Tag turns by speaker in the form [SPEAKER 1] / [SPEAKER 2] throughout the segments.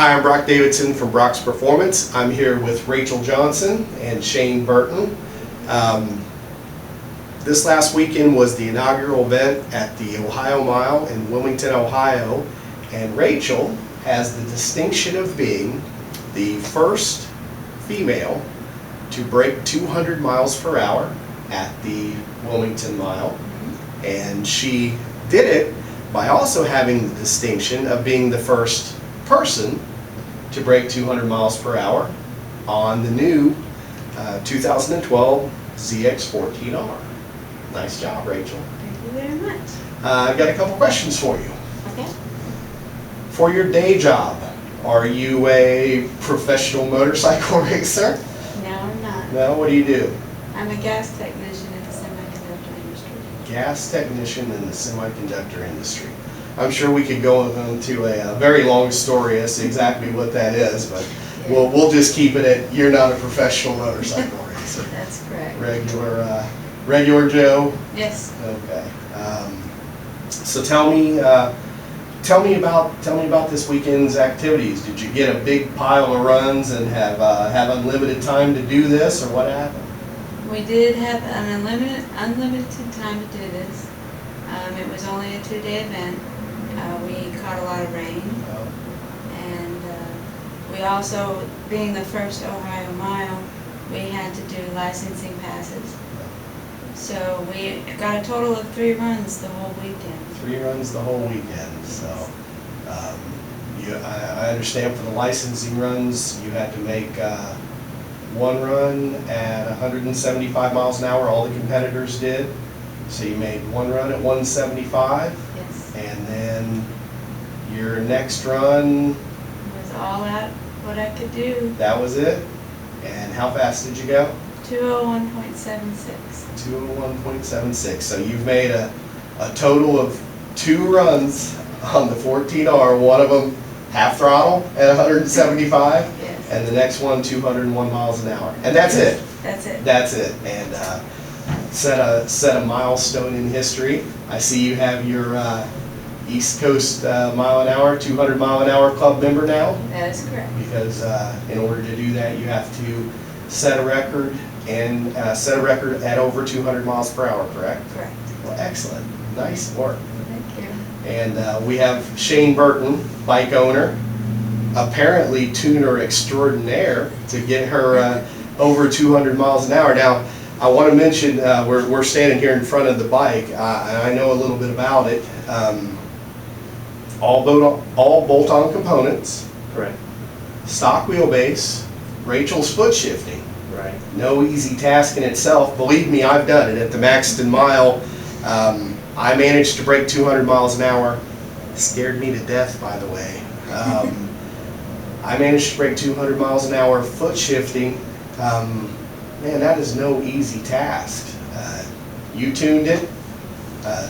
[SPEAKER 1] Hi, I'm Brock Davidson from Brock's Performance. I'm here with Racheal Johnson and Shane Burton. This last weekend was the inaugural event at the Ohio Mile in Wilmington, Ohio, and Racheal has the distinction of being the first female to break 200 miles per hour at the Wilmington Mile, and she did it by also having the distinction of being the first person to break 200 miles per hour on the new 2012 ZX14R. Nice job, Racheal.
[SPEAKER 2] Thank you very much.
[SPEAKER 1] I've got a couple questions for you.
[SPEAKER 2] Okay.
[SPEAKER 1] For your day job, are you a professional motorcycle racer?
[SPEAKER 2] No, I'm not.
[SPEAKER 1] No, what do you do?
[SPEAKER 2] I'm a gas technician in the semiconductor industry.
[SPEAKER 1] Gas technician in the semiconductor industry. I'm sure we could go into a very long story as to exactly what that is, but we'll just keep it at you're not a professional motorcycle racer.
[SPEAKER 2] That's correct.
[SPEAKER 1] Regular Joe.
[SPEAKER 2] Yes.
[SPEAKER 1] Okay. So tell me about this weekend's activities. Did you get a big pile of runs and have unlimited time to do this, or what happened?
[SPEAKER 2] We did have an unlimited time to do this. It was only a 2-day event. We caught a lot of rain, and we also, being the first Ohio Mile, we had to do licensing passes. So we got a total of 3 runs the whole weekend.
[SPEAKER 1] 3 runs the whole weekend. So I understand for the licensing runs, you had to make one run at 175 miles an hour. All the competitors did. So you made one run at 175.
[SPEAKER 2] Yes.
[SPEAKER 1] And then your next run
[SPEAKER 2] Was all out what I could do.
[SPEAKER 1] that was it. And how fast did you go?
[SPEAKER 2] 201.76.
[SPEAKER 1] 201.76. So you've made a total of 2 runs on the 14R. One of them half throttle at 175,
[SPEAKER 2] Yes.
[SPEAKER 1] and the next one 201 miles an hour. And that's it.
[SPEAKER 2] That's it.
[SPEAKER 1] That's it. And set a milestone in history. I see you have your East Coast mile an hour, 200 mile an hour club member now.
[SPEAKER 2] That is correct.
[SPEAKER 1] Because in order to do that, you have to set a record and set a record at over 200 miles per hour, correct?
[SPEAKER 2] Correct.
[SPEAKER 1] Well, excellent. Nice work.
[SPEAKER 2] Thank you.
[SPEAKER 1] And we have Shane Burton, bike owner, apparently tuner extraordinaire, to get her over 200 miles an hour. Now, I want to mention, we're standing here in front of the bike. I know a little bit about it. All bolt-on components.
[SPEAKER 3] Correct.
[SPEAKER 1] Stock wheelbase. Racheal's foot shifting.
[SPEAKER 3] Right.
[SPEAKER 1] No easy task in itself. Believe me, I've done it at the Maxton Mile. I managed to break 200 miles an hour. Scared me to death, by the way. I managed to break 200 miles an hour foot shifting. Man, that is no easy task. You tuned it.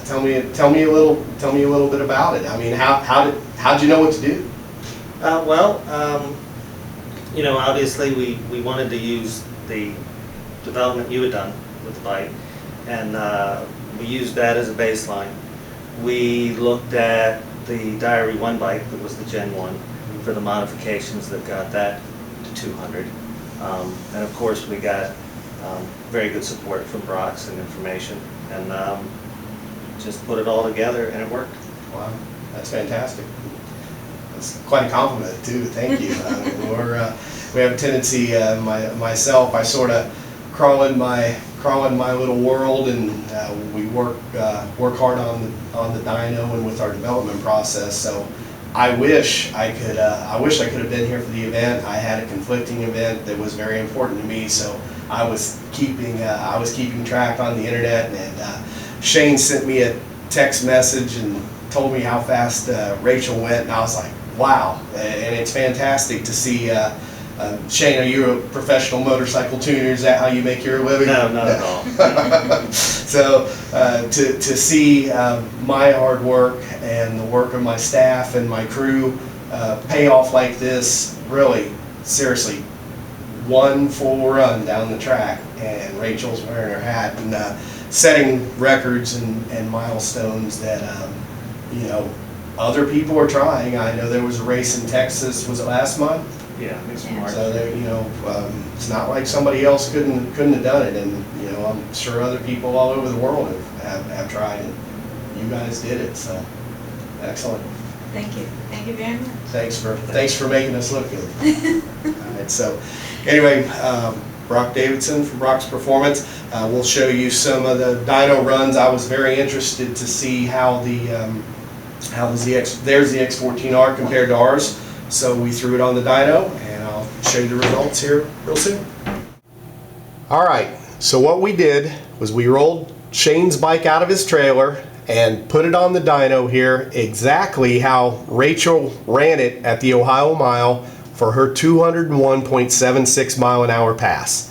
[SPEAKER 1] Tell me a little bit about it. I mean, how'd you know what to do?
[SPEAKER 3] Obviously we wanted to use the development you had done with the bike, and we used that as a baseline. We looked at the Diary 1 bike that was the Gen 1 for the modifications that got that to 200. And of course we got very good support from Brock's and information, and just put it all together and it worked.
[SPEAKER 1] Wow, that's fantastic. That's quite a compliment too. Thank you. We have a tendency, myself, I sort of crawl in my little world, and we work hard on the dyno and with our development process. So I wish I could have been here for the event. I had a conflicting event that was very important to me, so I was keeping track on the internet, and Shane sent me a text message and told me how fast Racheal went, and I was like, wow. And it's fantastic to see. Shane, are you a professional motorcycle tuner? Is that how you make your living?
[SPEAKER 3] No, not at all.
[SPEAKER 1] So to see my hard work and the work of my staff and my crew pay off like this, really, seriously, one full run down the track, and Racheal's wearing her hat and setting records and milestones that other people are trying. I know there was a race in Texas, was it last month?
[SPEAKER 3] Yeah, it's
[SPEAKER 2] Yeah.
[SPEAKER 3] March.
[SPEAKER 1] So there, it's not like somebody else couldn't have done it, and I'm sure other people all over the world have tried it. You guys did it, so excellent.
[SPEAKER 2] Thank you. Thank you very much.
[SPEAKER 1] Thanks for making us look good. All right, so anyway, Brock Davidson from Brock's Performance. We'll show you some of the dyno runs. I was very interested to see how their ZX14R compared to ours. So we threw it on the dyno, and I'll show you the results here real soon. All right, so what we did was we rolled Shane's bike out of his trailer and put it on the dyno here exactly how Racheal ran it at the Ohio Mile for her 201.76 mile an hour pass.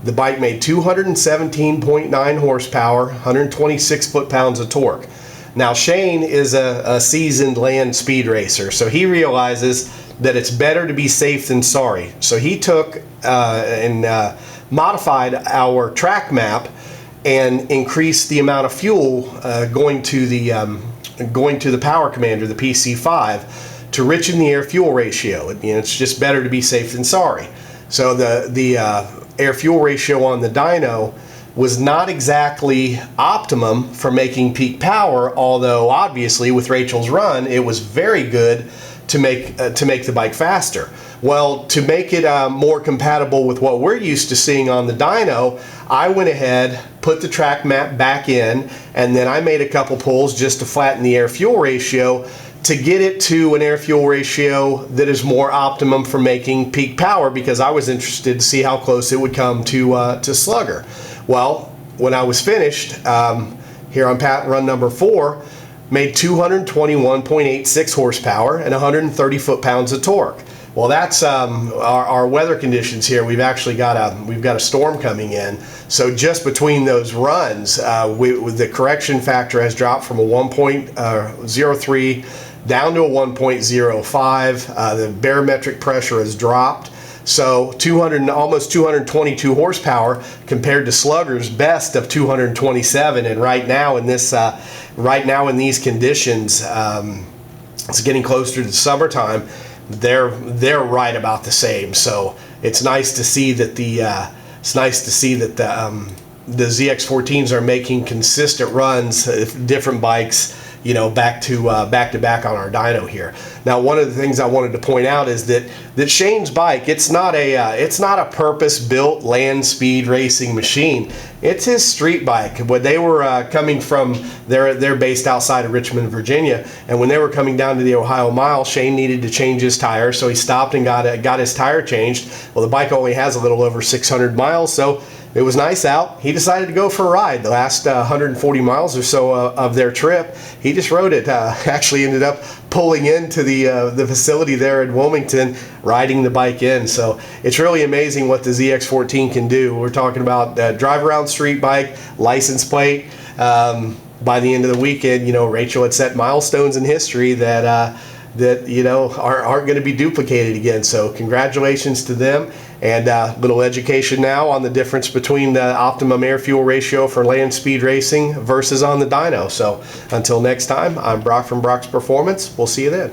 [SPEAKER 1] The bike made 217.9 horsepower, 126 foot-pounds of torque. Now Shane is a seasoned land speed racer, so he realizes that it's better to be safe than sorry. So he took and modified our track map and increased the amount of fuel going to the power commander, the PC5, to richen the air-fuel ratio. It's just better to be safe than sorry. So the air-fuel ratio on the dyno was not exactly optimum for making peak power, although obviously with Racheal's run, it was very good to make the bike faster. Well, to make it more compatible with what we're used to seeing on the dyno, I went ahead, put the track map back in, and then I made a couple pulls just to flatten the air-fuel ratio to get it to an air-fuel ratio that is more optimum for making peak power, because I was interested to see how close it would come to Slugger. Well, when I was finished, here on run number 4, made 221.86 horsepower and 130 foot-pounds of torque. Well, that's our weather conditions here. We've actually got a storm coming in. So just between those runs, the correction factor has dropped from a 1.03 down to a 1.05. The barometric pressure has dropped. So almost 222 horsepower compared to Slugger's best of 227. And right now in these conditions, it's getting closer to summertime. They're right about the same. So it's nice to see that the ZX14s are making consistent runs, different bikes, back to back on our dyno here. Now, one of the things I wanted to point out is that Shane's bike, it's not a purpose-built land speed racing machine. It's his street bike. When they were coming from, they're based outside of Richmond, Virginia, and when they were coming down to the Ohio Mile, Shane needed to change his tire, so he stopped and got his tire changed. Well, the bike only has a little over 600 miles, so it was nice out. He decided to go for a ride. The last 140 miles or so of their trip, he just rode it. Actually ended up pulling into the facility there in Wilmington, riding the bike in. So it's really amazing what the ZX14 can do. We're talking about drive around street bike, license plate. By the end of the weekend, Racheal had set milestones in history that aren't going to be duplicated again. So congratulations to them, and little education now on the difference between the optimum air-fuel ratio for land speed racing versus on the dyno. So until next time, I'm Brock from Brock's Performance. We'll see you then.